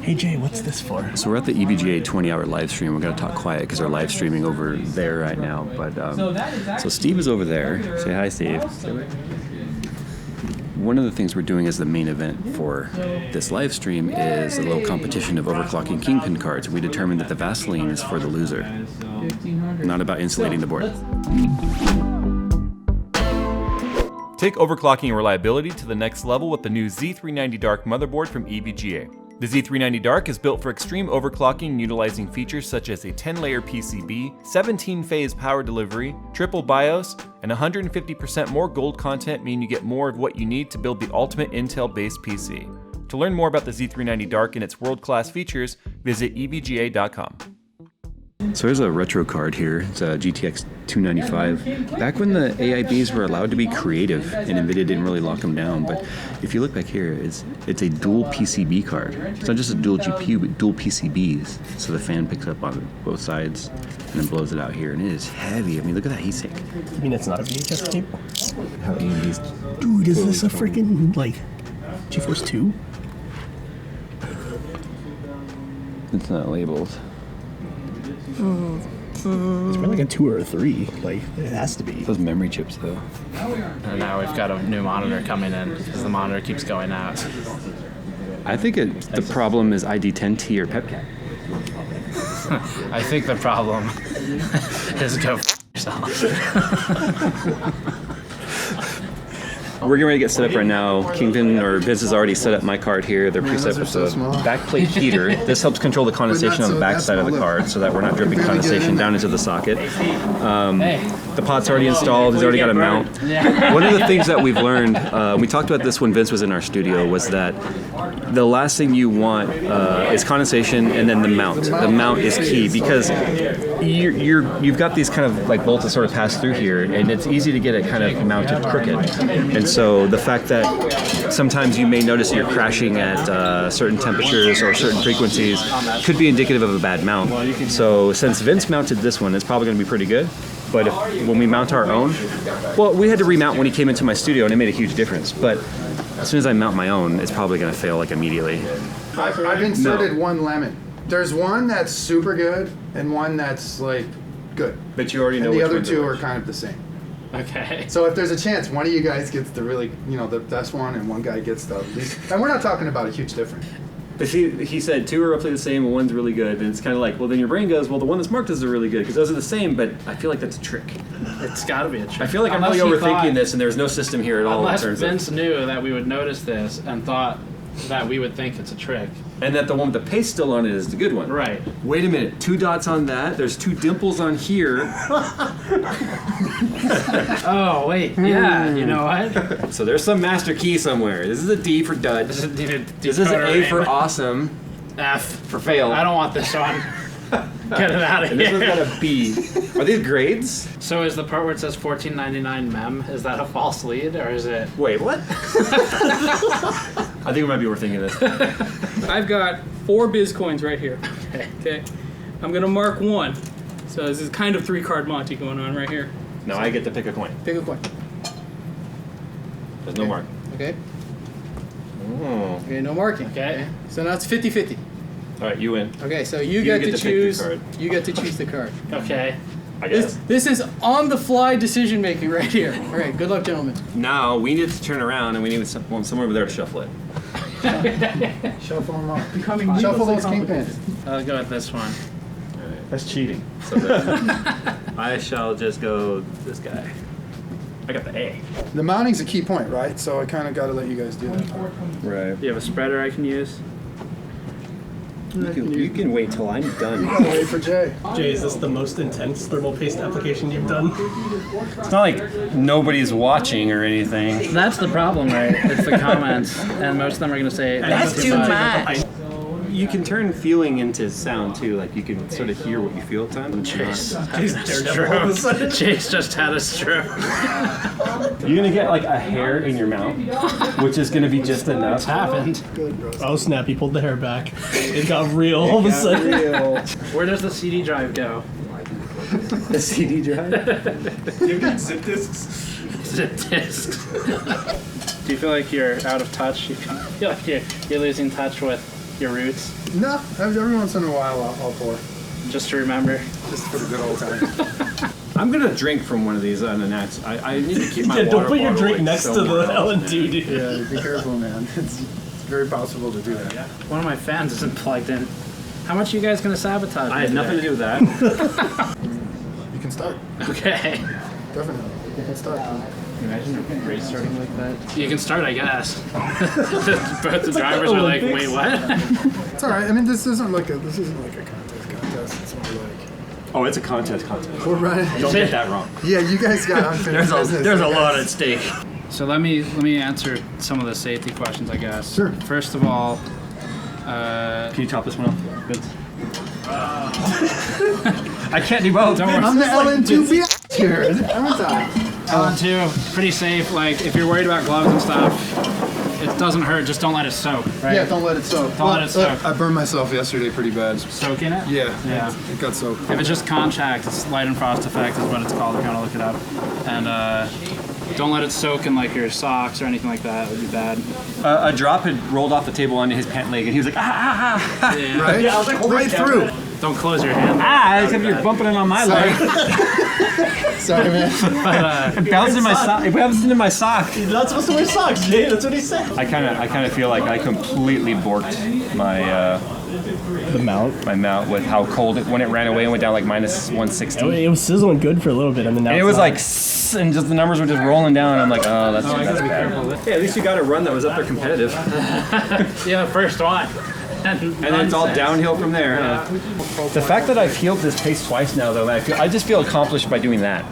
Hey Jay, what's this for? So we're at the EVGA 20-hour live stream. We're going to talk quiet because we're live streaming over there right now. But so Steve is over there. Say hi, Steve. One of the things we're doing as the main event for this live stream is a little competition of overclocking kingpin cards. We determined that the Vaseline is for the loser, not about insulating the board. Take overclocking and reliability to the next level with the new Z390 Dark motherboard from EVGA. The Z390 Dark is built for extreme overclocking, utilizing features such as a 10-layer PCB, 17-phase power delivery, triple BIOS, and 150% more gold content mean you get more of what you need to build the ultimate Intel-based PC. To learn more about the Z390 Dark and its world-class features, visit evga.com. So here's a retro card here. It's a GTX 295. Back when the AIBs were allowed to be creative and NVIDIA didn't really lock them down, but if you look back here, it's a dual PCB card. It's not just a dual GPU, but dual PCBs. So the fan picks up on both sides and then blows it out here, and it is heavy. I mean, look at that heatsink. You mean it's not a VHS tape? How AMD's... Dude, is this a freaking, like, GeForce 2? It's not labeled. It's probably like a 2 or a 3. Like, it has to be. Those memory chips, though. And now we've got a new monitor coming in because the monitor keeps going out. I think the problem is ID10T or PepCat. I think the problem is go yourself. We're getting ready to get set up right now. Kingpin or Biz has already set up my card here. They're preset with the backplate heater. This helps control the condensation on the back side of the card so that we're not dripping condensation down into the socket. The pot's already installed. He's already got a mount. One of the things that we've learned, we talked about this when Vince was in our studio, was that the last thing you want is condensation and then the mount. The mount is key because you've got these kind of like bolts that sort of pass through here, and it's easy to get it kind of mounted crooked. And so the fact that sometimes you may notice that you're crashing at certain temperatures or certain frequencies could be indicative of a bad mount. So since Vince mounted this one, it's probably going to be pretty good. But when we mount our own, well, we had to remount when he came into my studio, and it made a huge difference. But as soon as I mount my own, it's probably going to fail like immediately. I've inserted one lemon. There's one that's super good and one that's like good. But you already know and which the other ones two are are kind of the same. Okay. So if there's a chance one of you guys gets the really, the best one and one guy gets the least, and we're not talking about a huge difference. But he said two are roughly the same and one's really good, and it's kind of like, well, then your brain goes, well, the one that's marked as really good because those are the same, but I feel like that's a trick. It's got to be a trick. I feel like I'm really overthinking this, and there's no system here at all. Unless Vince knew that we would notice this and thought that we would think it's a trick. And that the one with the paste still on it is the good one. Right. Wait a minute, 2 dots on that, there's 2 dimples on here. Oh, wait, yeah, you know what? So there's some master key somewhere. This is a D for dud. This is an A for awesome. F for fail. I don't want this one. Get it out of and here. This one's got a B. Are these grades? So is the part where it says $14.99 mem, is that a false lead, or is it... Wait, what? I think we might be overthinking this. I've got 4 biz coins right here. Okay. I'm going to mark 1. So this is kind of 3-card Monty going on right here. Now I get to pick a coin. Pick a coin. There's no mark. Okay. Oh. Okay, no marking. Okay. So now it's 50-50. All right, you win. Okay, so you get to choose. You get to choose the card. Okay. I guess. This is on-the-fly decision making right here. All right, good luck, gentlemen. Now we need to turn around and we need someone over there to shuffle it. Shuffle them up. Becoming Shuffle those kingpins. I'll go with this one. Right. That's cheating. So I shall just go this guy. I got the A. The mounting's a key point, right? So I kind of got to let you guys do that. Right. Do you have a spreader I can use? You can wait till I'm done. You gotta wait for Jay. Jay, is this the most intense thermal paste application you've done? It's not like nobody's watching or anything. That's the problem, right? It's the comments, and most of them are going to say, That's too much. You can turn feeling into sound too, like you can sort of hear what you feel at times. Chase. Chase Chase just had a stroke. You're gonna get like a hair in your mouth, which is gonna be just enough. It's happened. Oh snap, he pulled the hair back. It got real all of a sudden. Where does the CD drive go? The CD drive? You've got zip discs. Zip discs. Do you feel like you're out of touch? You feel like you're losing touch with your roots? No, every once in a while I'll pour. Just to remember. Just for the good old time. I'm gonna drink from one of these on the next. I need to keep my water don't put your bottle, drink like, next to somewhere the else. Ellen, dude. Yeah, be careful, man. It's very possible to do that. One of my fans isn't plugged in. How much are you guys gonna sabotage? I had nothing to do with that. You can start. Okay. Definitely. You can start. Imagine a race starting like that. You can start, I guess. Both the drivers are like, wait, what? It's all right. I mean, this isn't like a contest. It's more like Oh, it's a contest. we're running. Don't get that wrong. Yeah, you guys got unfinished business. There's a lot at stake. So let me answer some of the safety questions, I guess. Sure. First of all, Can you top this one off? Good. I can't do both. Don't worry. I'm the LN2B here. Every time. LN2, pretty safe. Like, if you're worried about gloves and stuff, it doesn't hurt. Just don't let it soak, right? Yeah, don't let it soak. Don't let it soak. I burned myself yesterday pretty bad. Soak in it? Yeah. Yeah. It got soaked. If it's just contact, it's light and frost effect is what it's called. If you want to look it up. And don't let it soak in like your socks or anything like that. It would be bad. A drop had rolled off the table onto his pant leg, and he was like, ah. Yeah. Right? Yeah, I was like, hold right it through. Don't close your hand. Except you're bumping it on my leg. Sorry, man. But, It bounced in my sock. It bounced into my sock. You're not supposed to wear socks, Jay. That's what he said. I kind of feel like I completely borked my The mount. my mount with how cold it when it ran away and went down like minus 160. It was sizzling good for a little bit, and then now And it it's was not. like, and just the numbers were just rolling down. I'm like, oh, that's I gotta be bad. careful. Hey, at least you got a run that was up there competitive. Yeah, first one. And then it's all downhill from there. The fact that I've healed this pace twice now, though, I just feel accomplished by doing that.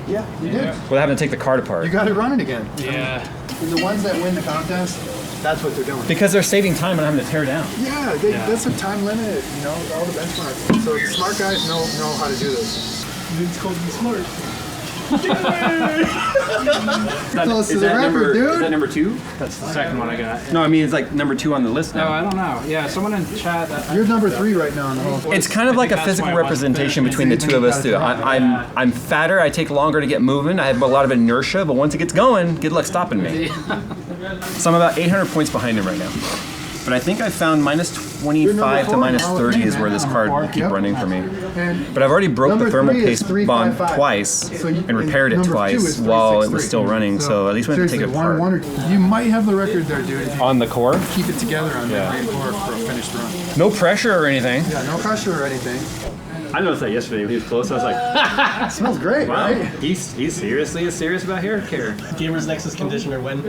Yeah, you did. Without having to take the card apart. You got it running again. Yeah. The ones that win the contest, that's what they're doing. Because they're saving time and having to tear down. Yeah, that's a time limit, you know, all the benchmarks. So the smart guys know how to do this. It's called be smart. Close to the record, dude. Is that number 2? That's the second one I got. No, I mean, it's like number 2 on the list No, now. I don't know. Yeah, someone in chat. You're number 3 right now in the whole. It's kind of like a that's why physical I wasn't representation finishing. between the two of us, too. I'm fatter, I take longer to get moving, I have a lot of inertia, but once it gets going, good luck stopping me. So I'm about 800 points behind him right now. But I think I found minus 25 to minus 30 is where this card will keep running for me. But I've already broke the thermal pace bond twice and repaired it twice while it was still running, so at least we have to take it apart. You might have the record there, dude. If you On the core? keep it together on the main core for a finished run. No pressure or anything. Yeah, no pressure or anything. I noticed that yesterday when he was close. I was like, It smells great, wow, right? he's seriously serious about hair care. Gamers Nexus conditioner when?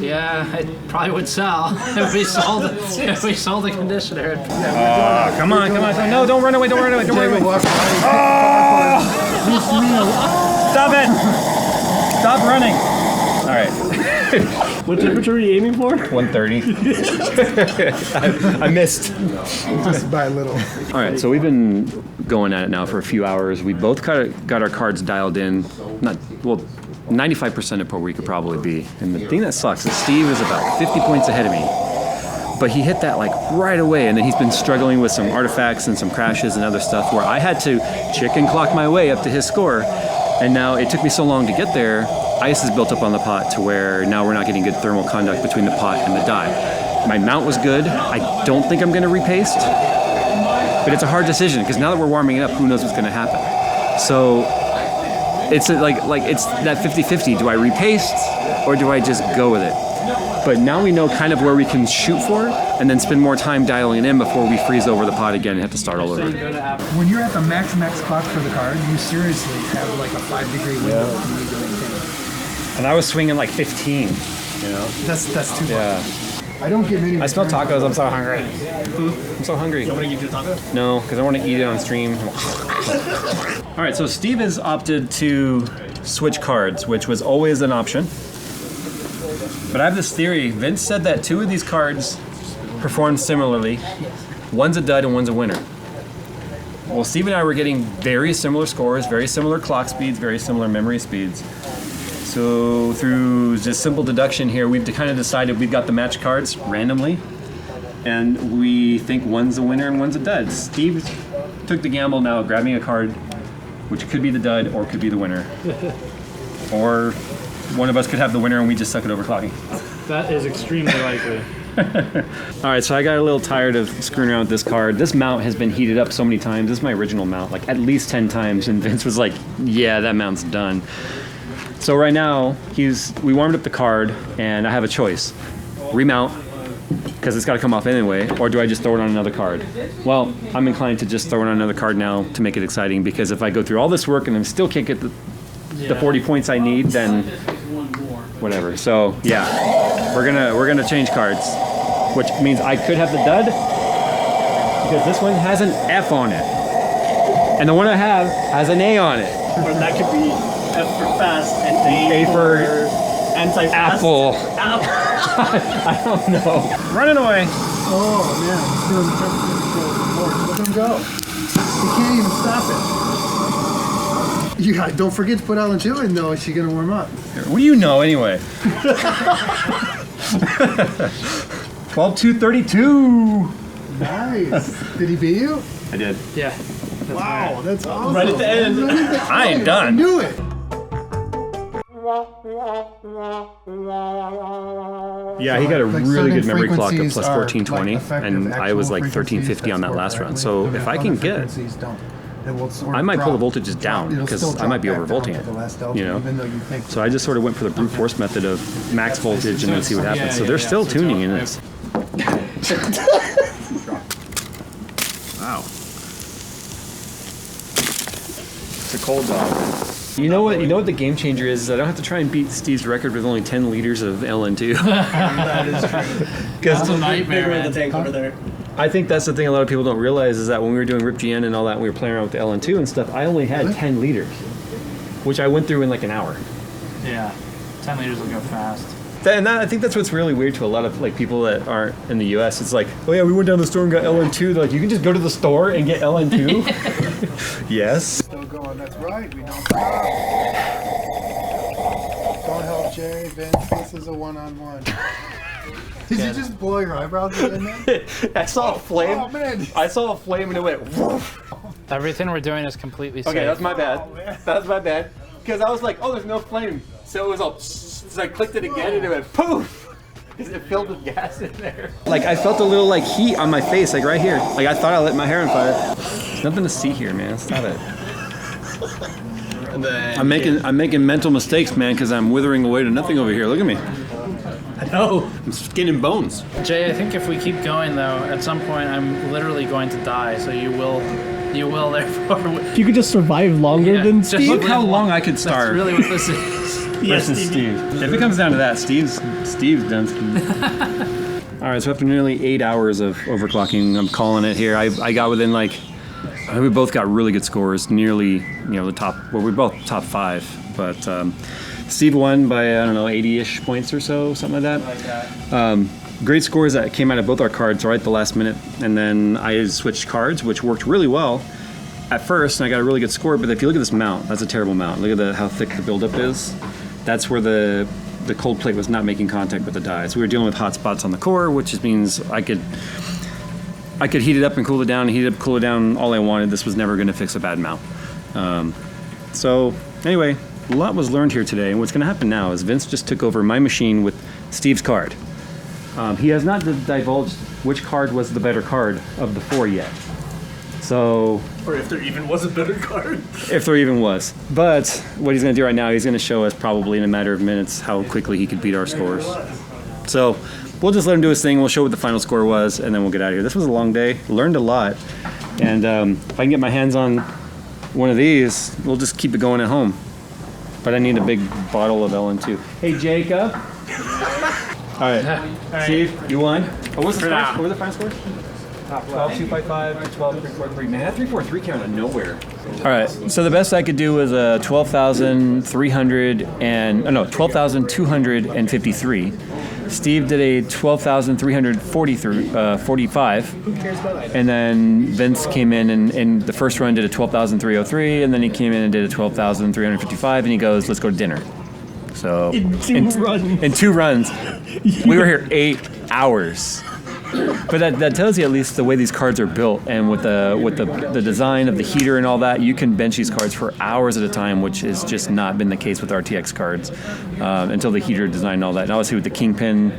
Yeah, it probably would sell if we sold the conditioner. Come on. No, don't run away. Stop it. Stop running. All right. What temperature are you aiming for? 130. I missed. Just by a little. All right, so we've been going at it now for a few hours. We both got our cards dialed in. 95% of where we could probably be. And the thing that sucks is Steve is about 50 points ahead of me. But he hit that like right away, and then he's been struggling with some artifacts and some crashes and other stuff where I had to chicken clock my way up to his score. And now it took me so long to get there, ice is built up on the pot to where now we're not getting good thermal conduct between the pot and the die. My mount was good. I don't think I'm going to repaste, but it's a hard decision because now that we're warming it up, who knows what's going to happen. So it's like it's that 50-50. Do I repaste or do I just go with it? But now we know kind of where we can shoot for and then spend more time dialing it in before we freeze over the pot again and have to start all over. When you're at the max clock for the card, you seriously have like a 5-degree window that you need to maintain. And I was swinging like 15, you know? That's too much. Yeah. I don't get many. I smell tacos. I'm so hungry. I'm so hungry. You want to give you a taco? No, because I want to eat it on stream. All right, so Steve has opted to switch cards, which was always an option. But I have this theory. Vince said that 2 of these cards perform similarly. One's a dud and one's a winner. Well, Steve and I were getting very similar scores, very similar clock speeds, very similar memory speeds. So through just simple deduction here, we've kind of decided we've got the match cards randomly, and we think one's a winner and one's a dud. Steve took the gamble now of grabbing a card which could be the dud or could be the winner. Or one of us could have the winner and we just suck at overclocking. That is extremely likely. All right, so I got a little tired of screwing around with this card. This mount has been heated up so many times. This is my original mount, like at least 10 times, and Vince was like, yeah, that mount's done. So right now, we warmed up the card, and I have a choice. Remount, because it's got to come off anyway, or do I just throw it on another card? Well, I'm inclined to just throw it on another card now to make it exciting, because if I go through all this work and I still can't get the 40 points I need, then whatever. So yeah, we're gonna change cards, which means I could have the dud, because this one has an F on it, and the one I have has an A on it. Or that could be F for fast and A for anti-fast. apple. I don't know. Running away. Oh man, he's doing the temperature control. Look him go. He can't even stop it. Yeah, don't forget to put LN2 in though. Is she gonna warm up? What do you know anyway? 12-2-32. Nice. Did he beat you? I did. Yeah. Wow, that's awesome. Right at the end. I ain't I done. knew it. Yeah, he got a Like really good certain memory clock at frequencies plus are, 1420, like, effective and I was like actual 1350 on that frequencies last run. that So work if I correctly, can other get, frequencies don't. It will sort I of might pull the drop. voltages down, It'll because still I might be drop back overvolting down it, to the last delta, you know? even though you think So I just sort of went for the brute force method of max voltage and then see what happens. So they're still tuning in this. Wow. It's a cold dog. You know what the game changer is? I don't have to try and beat Steve's record with only 10 liters of LN2. That is true. That's a nightmare, Bigger man. the tank over there. I think that's the thing a lot of people don't realize is that when we were doing RipGN and all that, and we were playing around with the LN2 and stuff, I only had 10 liters, which I went through in like an hour. Yeah. 10 liters will go fast. I think that's what's really weird to a lot of like people that aren't in the U.S. It's like, oh yeah, we went down to the store and got LN2. They're like, you can just go to the store and get LN2. Yes. still going. That's right. We don't stop. Don't help Jay. Vince, this is a one-on-one. Did you just blow your eyebrows in there? I saw a flame. Oh man. I saw a flame and it went woof. Everything we're doing is completely safe. Okay, that's my bad. That's my bad. Because I was like, oh, there's no flame. So it was all, so I clicked it again and it went poof. Because it filled with gas in there. Like I felt a little like heat on my face, like right here. Like I thought I lit my hair on fire. There's nothing to see here, man. Stop it. And then I'm making mental mistakes, man, because I'm withering away to nothing over here. Look at me. I know. I'm skin and bones. Jay, I think if we keep going though, at some point I'm literally going to die. So you will therefore. If you could just survive longer Yeah, than just Steve. Look how long I could That's starve. really what this is. Versus Steve. If it comes down to that, Steve's done. All right, so after nearly 8 hours of overclocking, I'm calling it here. I got within like, we both got really good scores, nearly, the top. Well, we're both top 5, but Steve won by 80-ish points or so, something like that. Great scores that came out of both our cards right at the last minute, and then I switched cards, which worked really well at first, and I got a really good score. But if you look at this mount, that's a terrible mount. Look at how thick the buildup is. That's where the cold plate was not making contact with the die. So we were dealing with hot spots on the core, which just means I could heat it up and cool it down, and heat it up, cool it down all I wanted. This was never going to fix a bad mount. So anyway, a lot was learned here today. And what's going to happen now is Vince just took over my machine with Steve's card. He has not divulged which card was the better card of the 4 yet. So, Or if there even was a better card. if there even was. But what he's going to do right now, he's going to show us probably in a matter of minutes how quickly he could beat our scores. So we'll just let him do his thing. We'll show what the final score was, and then we'll get out of here. This was a long day. Learned a lot. And if I can get my hands on one of these, we'll just keep it going at home. But I need a big bottle of LN2. Hey, Jacob. All right. Steve, you won. What was the score? What was the final score? 12-2-5-5, 12-3-4-3. Man, that 3-4-3 came out of nowhere. All right, so the best I could do was 12,253. Steve did a 12,345. Who cares about that? And then Vince came in and the first run did a 12,303, and then he came in and did a 12,355, and he goes, let's go to dinner. So In 2 runs. In 2 runs. We were here 8 hours. But that tells you at least the way these cards are built, and with the design of the heater and all that, you can bench these cards for hours at a time, which has just not been the case with RTX cards until the heater design and all that. And obviously with the Kingpin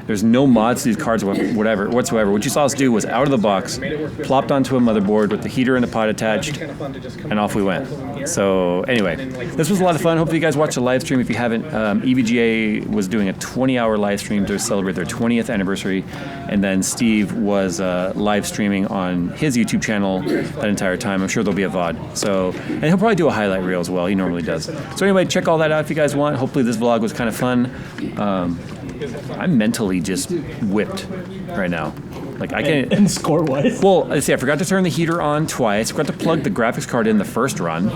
There's no mods to these cards whatever whatsoever. What you saw us do was out of the box, plopped onto a motherboard with the heater and the pod attached, and off we went. So anyway, this was a lot of fun. Hopefully you guys watched the live stream. If you haven't, EVGA was doing a 20-hour live stream to celebrate their 20th anniversary, and then Steve was live streaming on his YouTube channel that entire time. I'm sure there'll be a VOD. So, and he'll probably do a highlight reel as well. He normally does. So anyway, check all that out if you guys want. Hopefully this vlog was kind of fun. I'm mentally just whipped right now. Like I can't. And score-wise? Well, let's see. I forgot to turn the heater on twice. Forgot to plug the graphics card in the first run.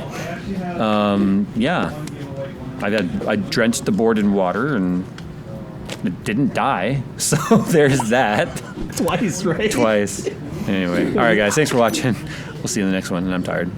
Yeah, I drenched the board in water and it didn't die. So there's that. Twice, right? Twice. Anyway, all right, guys. Thanks for watching. We'll see you in the next one. And I'm tired.